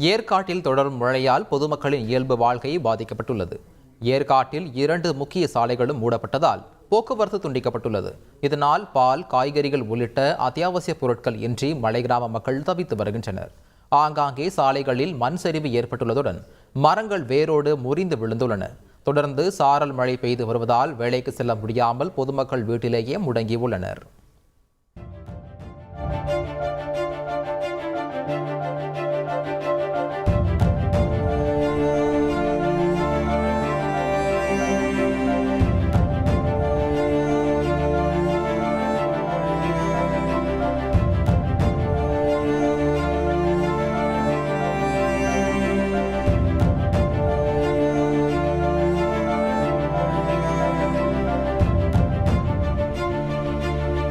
ஏற்காட்டில் தொடரும் மழையால் பொதுமக்களின் இயல்பு வாழ்க்கை பாதிக்கப்பட்டுள்ளது. ஏற்காட்டில் 2 முக்கிய சாலைகளும் மூடப்பட்டதால் போக்குவரத்து துண்டிக்கப்பட்டுள்ளது. இதனால் பால், காய்கறிகள் உள்ளிட்ட அத்தியாவசிய பொருட்கள் இன்றி மலை கிராம மக்கள் தவித்து வருகின்றனர். ஆங்காங்கே சாலைகளில் மண் சரிவு ஏற்பட்டுள்ளதுடன் மரங்கள் வேரோடு முறிந்து விழுந்துள்ளன. தொடர்ந்து சாரல் மழை பெய்து வருவதால் வேலைக்கு செல்ல முடியாமல் பொதுமக்கள் வீட்டிலேயே முடங்கியுள்ளனர்.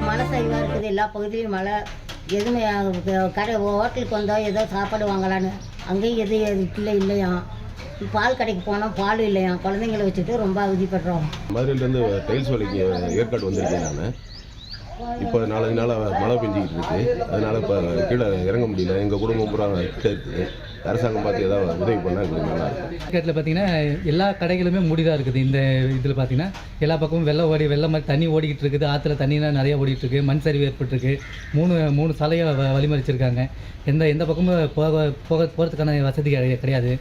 மழை சரிவாக இருக்குது. எல்லா பகுதியிலும் மழை. எதுவுமே கடை ஹோட்டலுக்கு வந்தால் ஏதோ சாப்பாடு வாங்கலான்னு அங்கேயும் எது இல்லையா. பால் கடைக்கு போனால் பால் இல்லையா. குழந்தைங்களை வச்சுட்டு ரொம்ப அவதிப்படுறோம். மதுரையிலேருந்து டைல்ஸ் வேலைக்கு ஏற்காடு வந்திருக்கேன் நான். இப்போ 4 நாளாக மழை பெஞ்சிக்கிட்டு இருக்குது. அதனால் இப்போ கீழே இறங்க முடியல. எங்கள் குடும்பம் பூரா கிட்ட இருக்குது. அரசாங்கம் பார்த்து ஏதாவது உதவி பண்ணால் எங்களுக்கு நல்லா இருக்கும். ஏற்காட்டில் பார்த்தீங்கன்னா எல்லா கடைகளுமே மூடி தான் இருக்குது. இந்த இதில் பார்த்தீங்கன்னா எல்லா பக்கமும் வெள்ளம் மாதிரி தண்ணி ஓடிக்கிட்டு இருக்குது. ஆற்றுல தண்ணிலாம் நிறையா ஓடிட்டு இருக்குது. மண் சரிவு ஏற்பட்டுருக்கு. மூணு சாலையை வழிமறிச்சிருக்காங்க. எந்த பக்கமும் போகிறதுக்கான வசதி கிடையாது.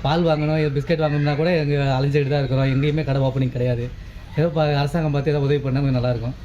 பால் வாங்கணும், பிஸ்கெட் வாங்கணும்னா கூட எங்கள் அலைஞ்சிக்கிட்டு தான் இருக்கிறோம். எங்கேயுமே கடை ஓப்பனிங் கிடையாது. ஏதோ அரசாங்கம் பார்த்து ஏதாவது உதவி பண்ணால் நல்லாயிருக்கும்.